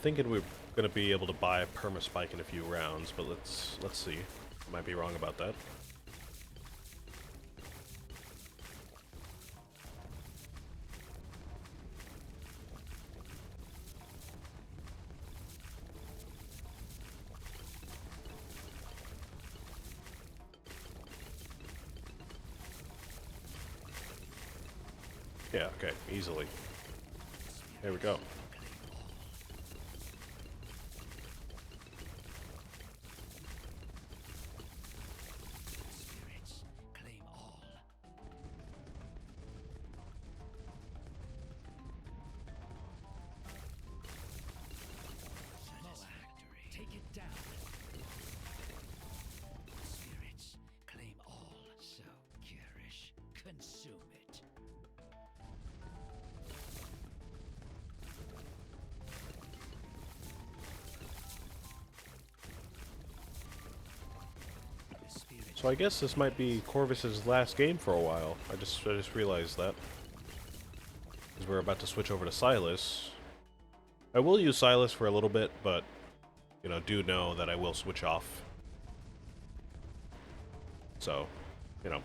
thinking we're gonna be able to buy a perma spike in a few rounds, but let's see. Might be wrong about that. Yeah, okay, easily. There we go. So I guess this might be Corvus's last game for a while. I just realized that. Because we're about to switch over to Silas. I will use Silas for a little bit, but, you know, do know that I will switch off. So, you know,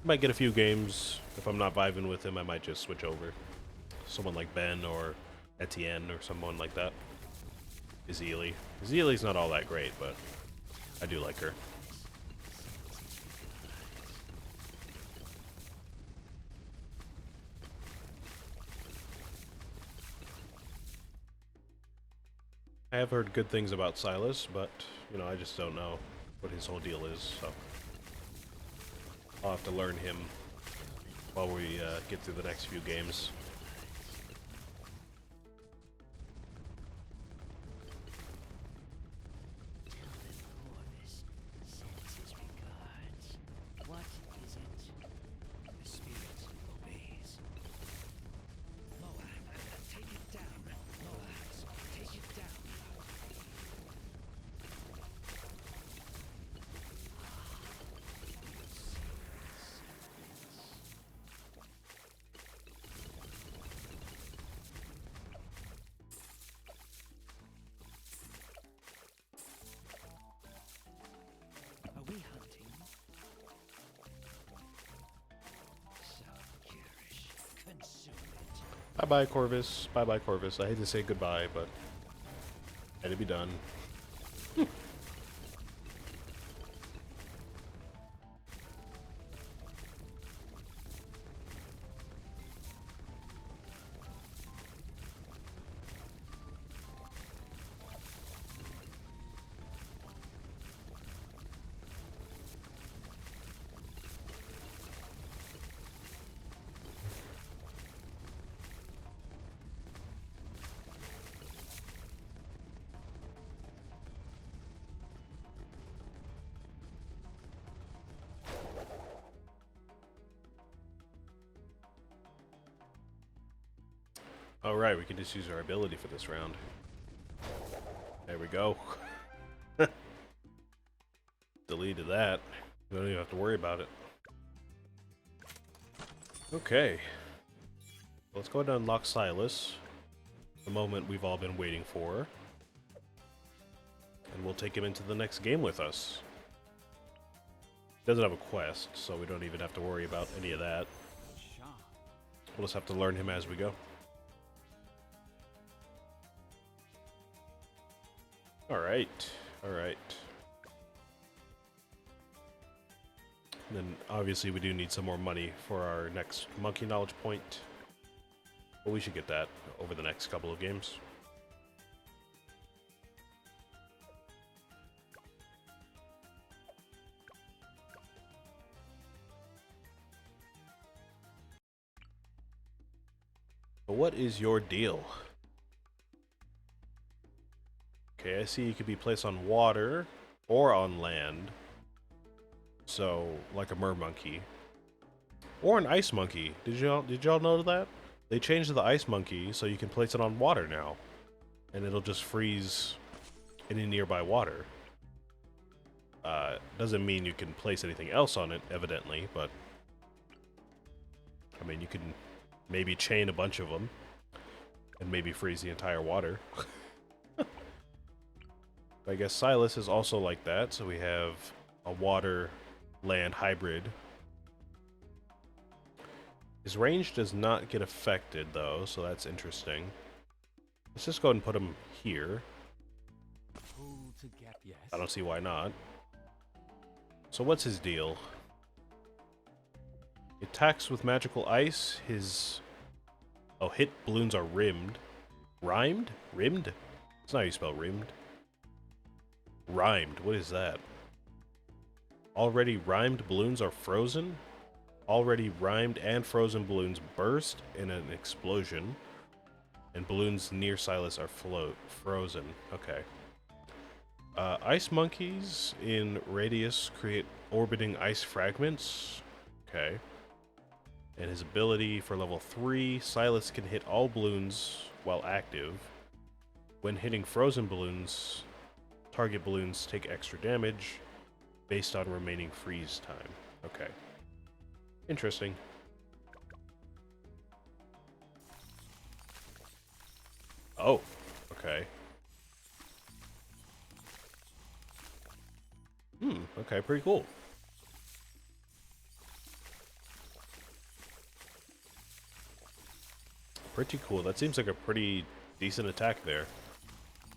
might get a few games. If I'm not vibing with him, I might just switch over. Someone like Ben or Etienne or someone like that. Izili. Izili's not all that great, but I do like her. I have heard good things about Silas, but, you know, I just don't know what his whole deal is, so I'll have to learn him while we get through the next few games. Bye-bye, Corvus. Bye-bye, Corvus. I hate to say goodbye, but had to be done. Alright, we can just use our ability for this round. There we go. Deleted that. We don't even have to worry about it. Okay. Let's go ahead and unlock Silas. The moment we've all been waiting for. And we'll take him into the next game with us. He doesn't have a quest, so we don't even have to worry about any of that. We'll just have to learn him as we go. Alright, alright. Then obviously we do need some more money for our next monkey knowledge point. But we should get that over the next couple of games. But what is your deal? Okay, I see you could be placed on water or on land. So, like a mer monkey. Or an ice monkey. Did y'all know that? They changed the ice monkey so you can place it on water now. And it'll just freeze any nearby water. Doesn't mean you can place anything else on it, evidently, but I mean, you can maybe chain a bunch of them and maybe freeze the entire water. I guess Silas is also like that, so we have a water-land hybrid. His range does not get affected, though, so that's interesting. Let's just go ahead and put him here. I don't see why not. So what's his deal? He attacks with magical ice. His... Oh, hit balloons are rimmed. Rhymed? Rimmed? That's not how you spell rimmed. Rhymed. What is that? Already rhymed balloons are frozen. Already rhymed and frozen balloons burst in an explosion. And balloons near Silas are frozen. Okay. Ice monkeys in radius create orbiting ice fragments. Okay. And his ability for level 3, Silas can hit all balloons while active. When hitting frozen balloons, target balloons take extra damage based on remaining freeze time. Okay. Interesting. Oh, okay. Okay, pretty cool. Pretty cool. That seems like a pretty decent attack there.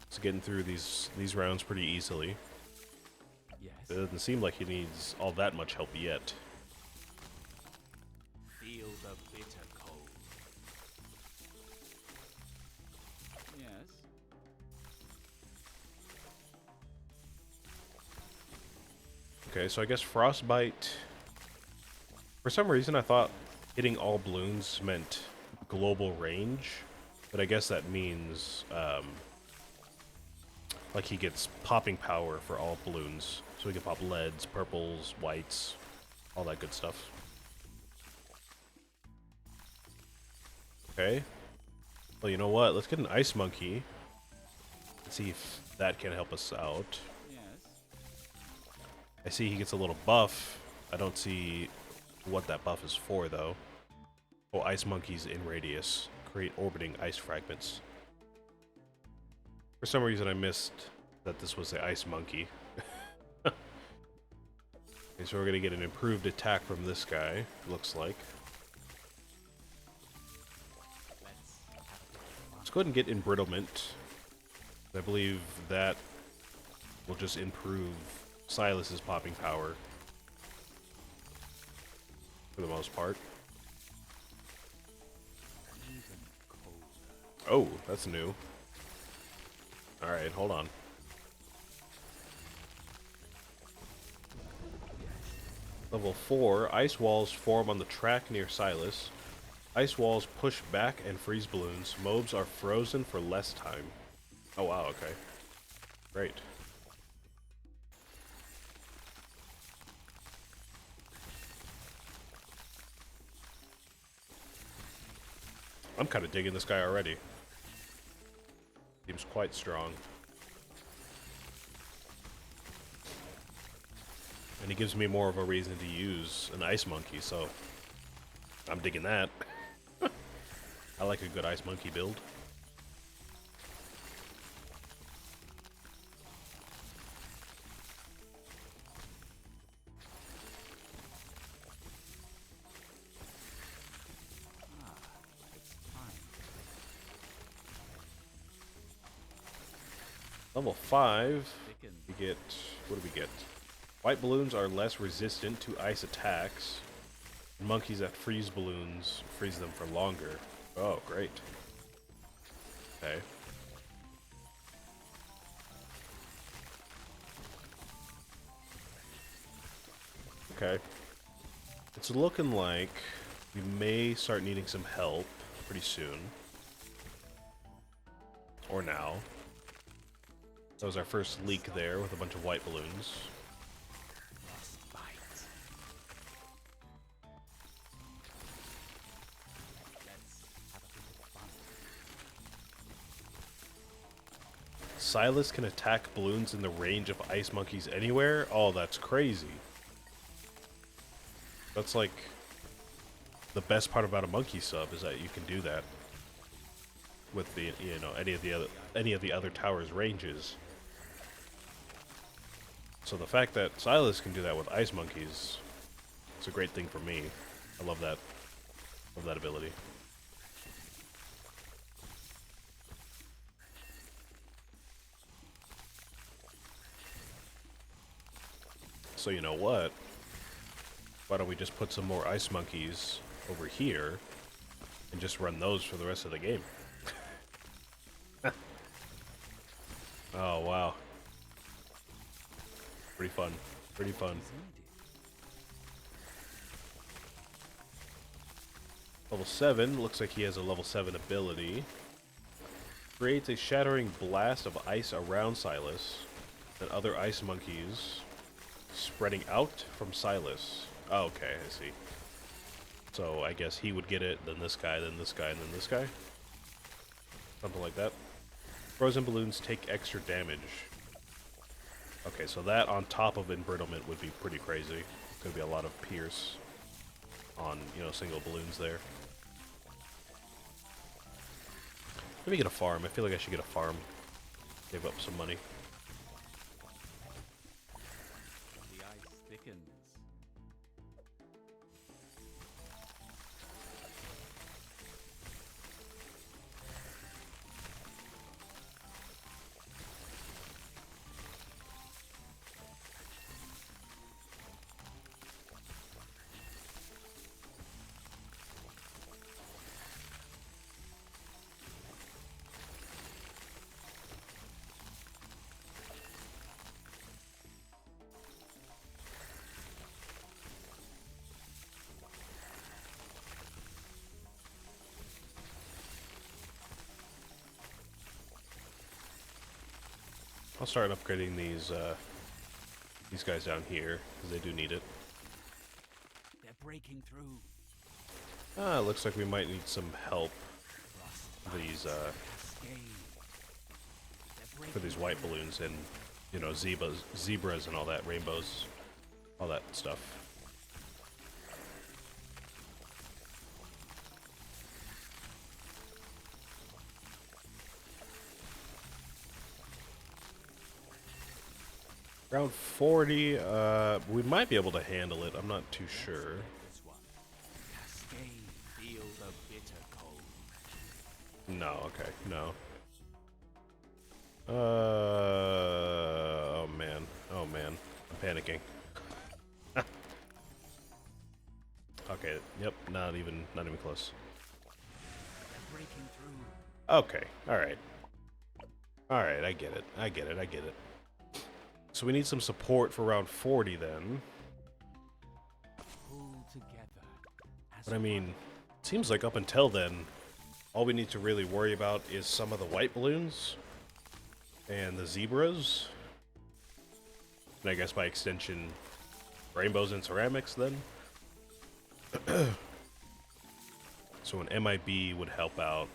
It's getting through these rounds pretty easily. Yes. It doesn't seem like he needs all that much help yet. Feel the bitter cold. Yes. Okay, so I guess Frostbite... For some reason I thought hitting all balloons meant global range, but I guess that means, like he gets popping power for all balloons. So he can pop leads, purples, whites, all that good stuff. Okay. Well, you know what? Let's get an Ice Monkey. Let's see if that can help us out. Yes. I see he gets a little buff. I don't see what that buff is for, though. Oh, Ice Monkeys in radius create orbiting ice fragments. For some reason, I missed that this was the Ice Monkey. Okay, so we're going to get an improved attack from this guy, looks like. Let's go ahead and get Embrittlement. I believe that will just improve Silas's popping power. For the most part. Oh, that's new. Alright, hold on. Level 4, ice walls form on the track near Silas. Ice walls push back and freeze balloons. Mobs are frozen for less time. Oh wow, okay. Great. I'm kind of digging this guy already. Seems quite strong. And he gives me more of a reason to use an Ice Monkey, so I'm digging that. I like a good Ice Monkey build. Level 5, we get, what do we get? White balloons are less resistant to ice attacks. Monkeys that freeze balloons freeze them for longer. Oh, great. Okay. Okay. It's looking like we may start needing some help pretty soon. Or now. That was our first leak there with a bunch of white balloons. Silas can attack balloons in the range of Ice Monkeys anywhere? Oh, that's crazy. That's like the best part about a monkey sub is that you can do that with the, you know, any of the other towers' ranges. So the fact that Silas can do that with ice monkeys, it's a great thing for me. I love that. Love that ability. So you know what? Why don't we just put some more ice monkeys over here and just run those for the rest of the game? Oh, wow. Pretty fun. Pretty fun. Level 7, looks like he has a level 7 ability. Creates a shattering blast of ice around Silas and other ice monkeys spreading out from Silas. Oh, okay, I see. So I guess he would get it, then this guy, then this guy, and then this guy? Something like that. Frozen balloons take extra damage. Okay, so that on top of embrittlement would be pretty crazy. Could be a lot of pierce on, you know, single balloons there. Let me get a farm. I feel like I should get a farm. Save up some money. The ice thickens. I'll start upgrading these guys down here, because they do need it. They're breaking through. Ah, looks like we might need some help for these white balloons and, you know, zebras and all that, rainbows, all that stuff. Around 40, we might be able to handle it. I'm not too sure. This one. Cascade. Feel the bitter cold. No, okay, no. Oh man. Oh man. I'm panicking. Okay, yep, not even close. They're breaking through. Okay, alright. Alright, I get it. I get it. So we need some support for round 40 then. Pull together. But I mean, it seems like up until then, all we need to really worry about is some of the white balloons and the zebras. And I guess by extension, rainbows and ceramics then. So an MIB would help out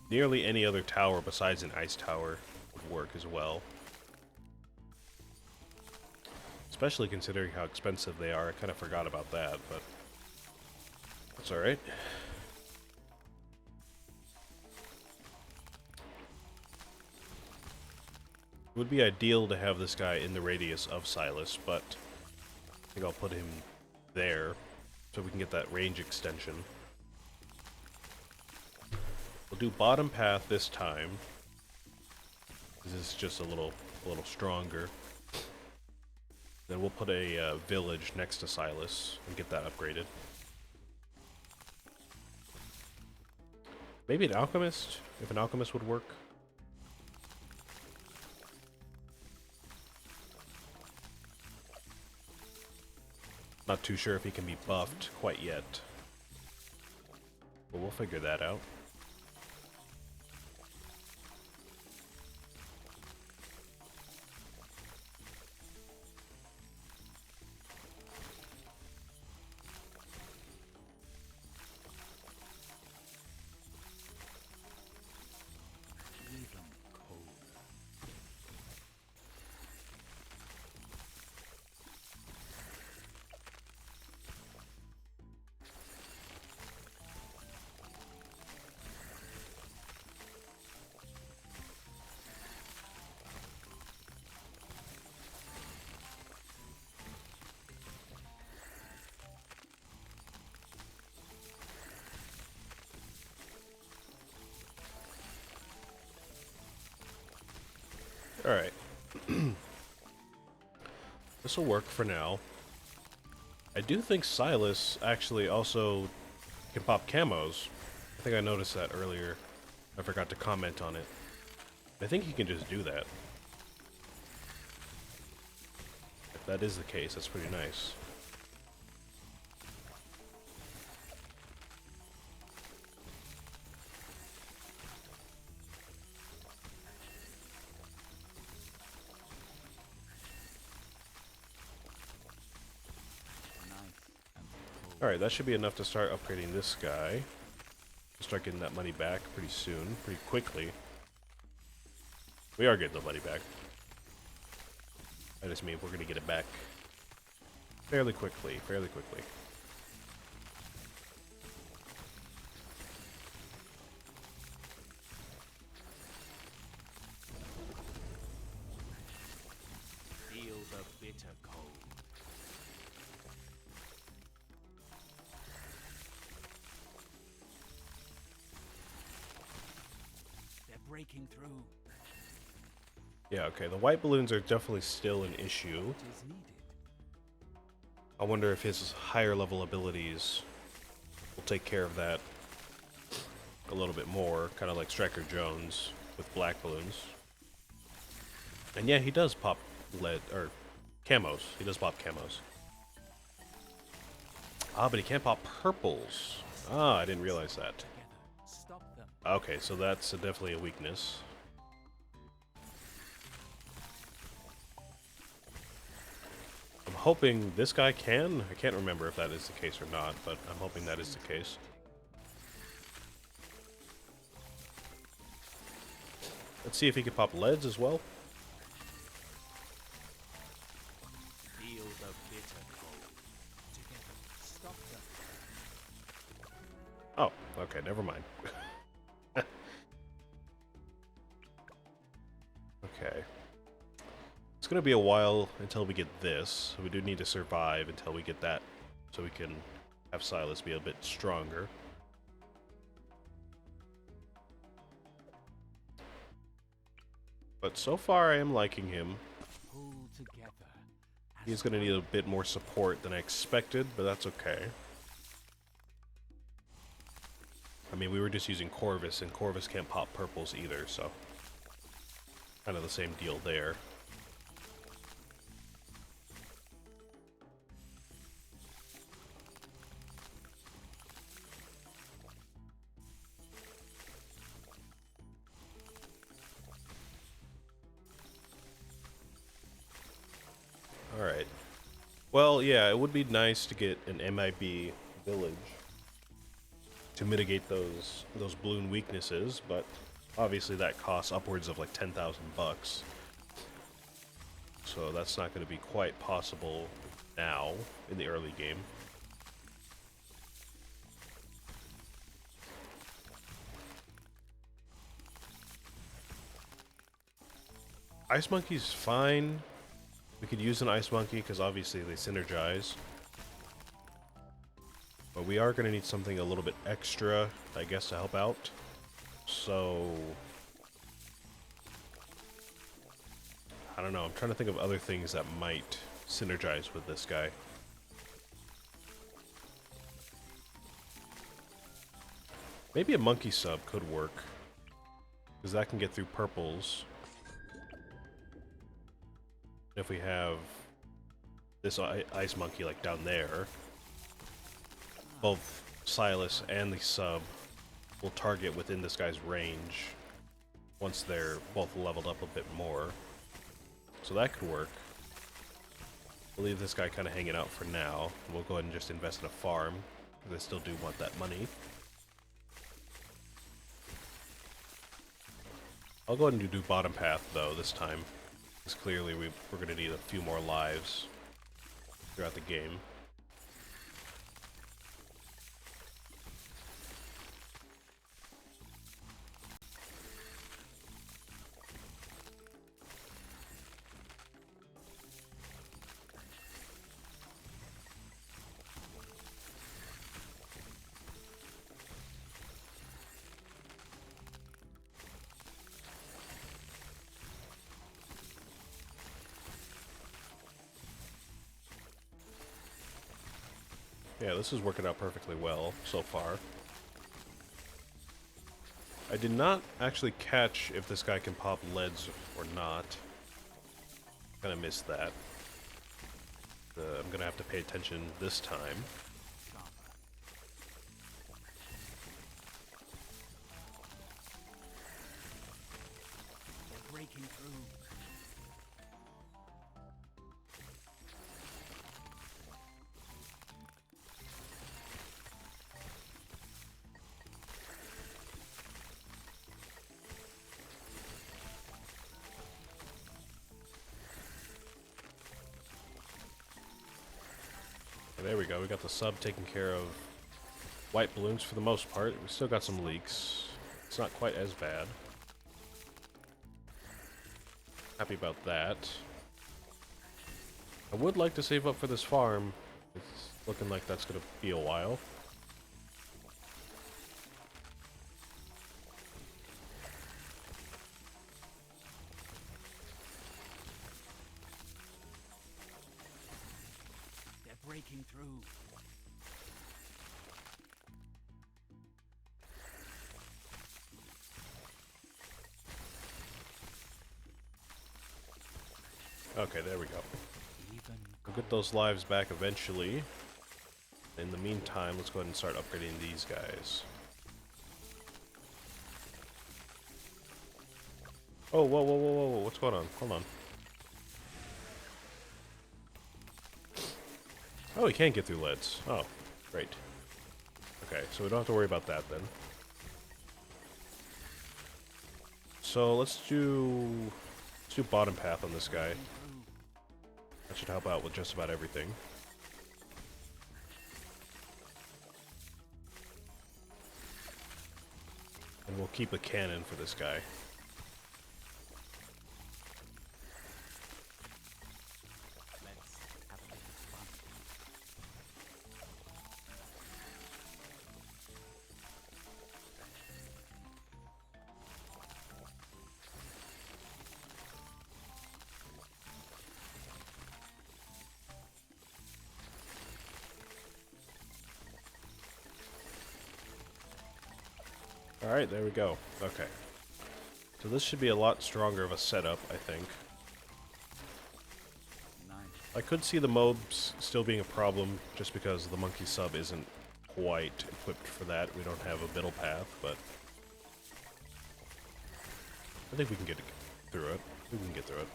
nearly any other tower besides an ice tower would work as well. Especially considering how expensive they are. I kind of forgot about that, but that's alright. It would be ideal to have this guy in the radius of Silas, but I think I'll put him there so we can get that range extension. We'll do bottom path this time. This is just a little stronger. Then we'll put a village next to Silas and get that upgraded. Maybe an alchemist, if an alchemist would work. Not too sure if he can be buffed quite yet. But we'll figure that out. Even cold. this will work for now. I do think Silas actually also can pop camos. I think I noticed that earlier. I forgot to comment on it. I think he can just do that. If that is the case, that's pretty nice. Alright, that should be enough to start upgrading this guy. Start getting that money back pretty soon, pretty quickly. We are getting the money back. I just mean we're gonna get it back fairly quickly, fairly quickly. Feel the bitter cold. They're breaking through. Yeah, okay, the white balloons are definitely still an issue. It is needed. I wonder if his higher level abilities will take care of that a little bit more, kind of like Striker Jones with black balloons. And yeah, he does pop lead, or camos. He does pop camos. Ah, but he can't pop purples. Ah, I didn't realize that. Together. Stop them. Okay, so that's definitely a weakness. I'm hoping this guy can. I can't remember if that is the case or not, but I'm hoping that is the case. Let's see if he can pop leads as well. Feel the bitter cold. Together. Stop them. Oh, okay, never mind. Okay. It's gonna be a while until we get this. We do need to survive until we get that, so we can have Silas be a bit stronger. But so far I am liking him. Pull together. He's gonna need a bit more support than I expected, but that's okay. I mean, we were just using Corvus, and Corvus can't pop purples either, so kind of the same deal there. Alright. Well, yeah, it would be nice to get an MIB village to mitigate those balloon weaknesses, but obviously that costs upwards of like 10,000 bucks. So that's not going to be quite possible now in the early game. Ice Monkey's fine. We could use an Ice Monkey because obviously they synergize. But we are going to need something a little bit extra, I guess, to help out. So I don't know. I'm trying to think of other things that might synergize with this guy. Maybe a monkey sub could work, because that can get through purples. If we have this ice monkey like down there, both Silas and the sub will target within this guy's range once they're both leveled up a bit more. So that could work. We'll leave this guy kind of hanging out for now. We'll go ahead and just invest in a farm, because I still do want that money. I'll go ahead and do bottom path, though, this time. Because clearly we're going to need a few more lives throughout the game. Yeah, this is working out perfectly well so far. I did not actually catch if this guy can pop leads or not. Kind of missed that. I'm gonna have to pay attention this time. They're breaking through. There we go, we got the sub taken care of. White balloons for the most part. We still got some leaks. It's not quite as bad. Happy about that. I would like to save up for this farm. It's looking like that's going to be a while. They're breaking through. Okay, there we go. Even We'll get those lives back eventually. In the meantime, let's go ahead and start upgrading these guys. Oh, whoa, whoa, whoa, whoa, what's going on? Hold on. Oh, he can't get through leads. Oh, great. Okay, so we don't have to worry about that then. So let's do bottom path on this guy. That should help out with just about everything. And we'll keep a cannon for this guy. let's have a little fun. Alright, there we go. Okay. So this should be a lot stronger of a setup, I think. Nice. I could see the mobs still being a problem, just because the monkey sub isn't quite equipped for that. We don't have a middle path, but I think we can get through it. We can get through it.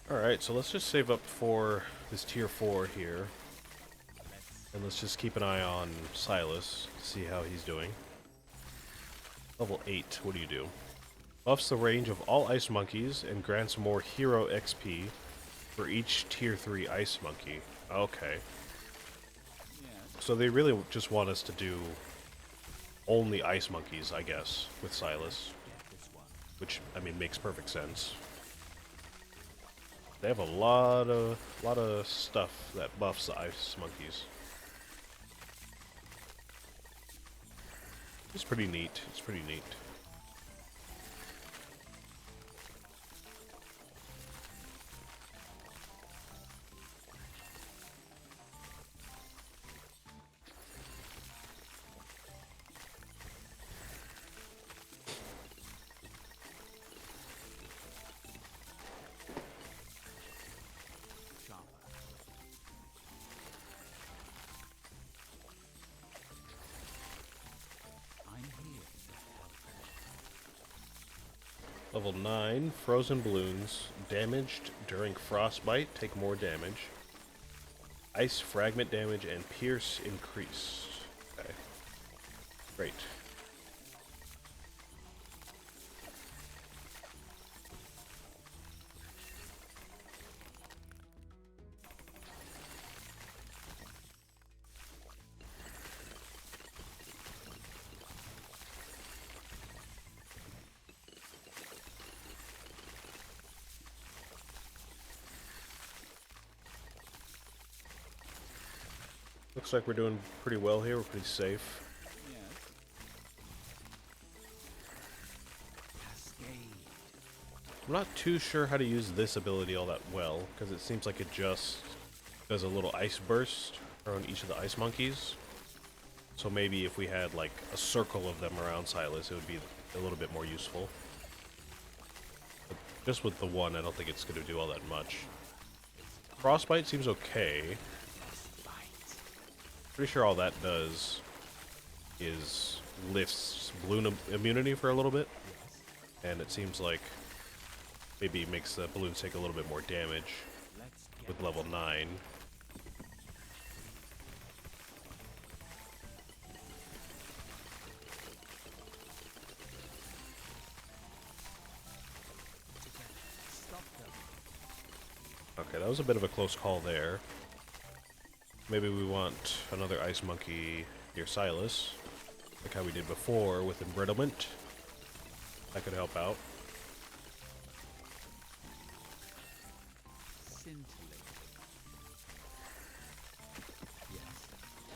Alright, so let's just save up for this tier 4 here. And let's just keep an eye on Silas to see how he's doing. Level 8, what do you do? Buffs the range of all ice monkeys and grants more hero XP for each tier 3 ice monkey. Okay. Yeah. So they really just want us to do only ice monkeys, I guess, with Silas. Get this one. Which, I mean, makes perfect sense. They have a lot of stuff that buffs the ice monkeys. It's pretty neat. It's pretty neat. Sharper. I'm here to help. Level 9, Frozen Bloons. Damaged during Frostbite, take more damage. Ice Fragment damage and Pierce increase. Okay. Great. Looks like we're doing pretty well here. We're pretty safe. Yes. Cascade. I'm not too sure how to use this ability all that well, because it seems like it just does a little ice burst around each of the ice monkeys. So maybe if we had like a circle of them around Silas, it would be a little bit more useful. But just with the one, I don't think it's going to do all that much. Frostbite seems okay. Pretty sure all that does is lifts balloon immunity for a little bit. And it seems like maybe it makes the balloons take a little bit more damage with level 9. Okay, that was a bit of a close call there. Maybe we want another ice monkey near Silas, like how we did before with embrittlement. That could help out.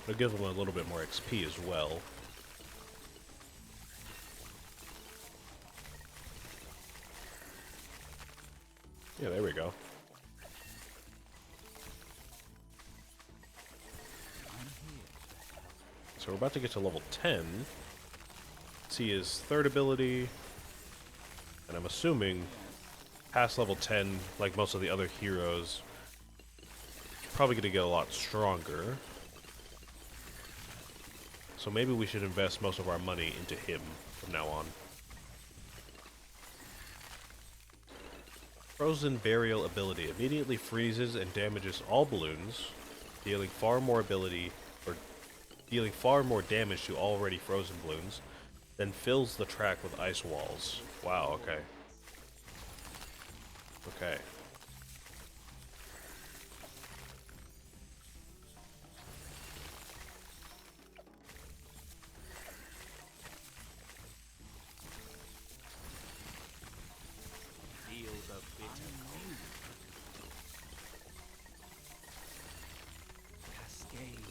It'll give them a little bit more XP as well. Yeah, there we go. So we're about to get to level 10. See his third ability. And I'm assuming past level 10, like most of the other heroes, he's probably going to get a lot stronger. So maybe we should invest most of our money into him from now on. Frozen Burial ability immediately freezes and damages all balloons, dealing far more damage to already frozen balloons, then fills the track with ice walls. Wow, okay. Okay. Feel the bitter cold. Cascade.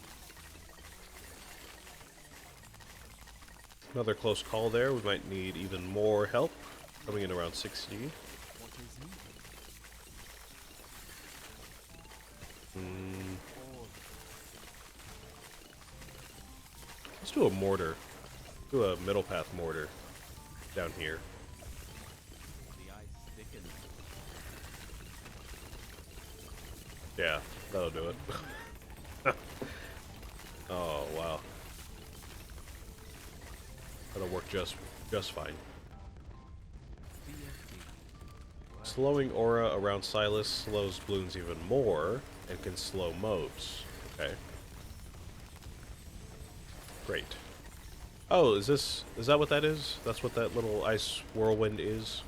Another close call there. We might need even more help. Coming in around 60. What is needed? Let's do a mortar. Do a middle path mortar down here. The ice thickens. Yeah, that'll do it. Oh, wow. That'll work just fine. Slowing aura around Silas slows Bloons even more and can slow mobs. Okay. Great. Oh, is that what that is? That's what that little ice whirlwind is?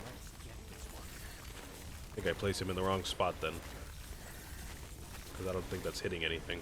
I think I placed him in the wrong spot then. Because I don't think that's hitting anything.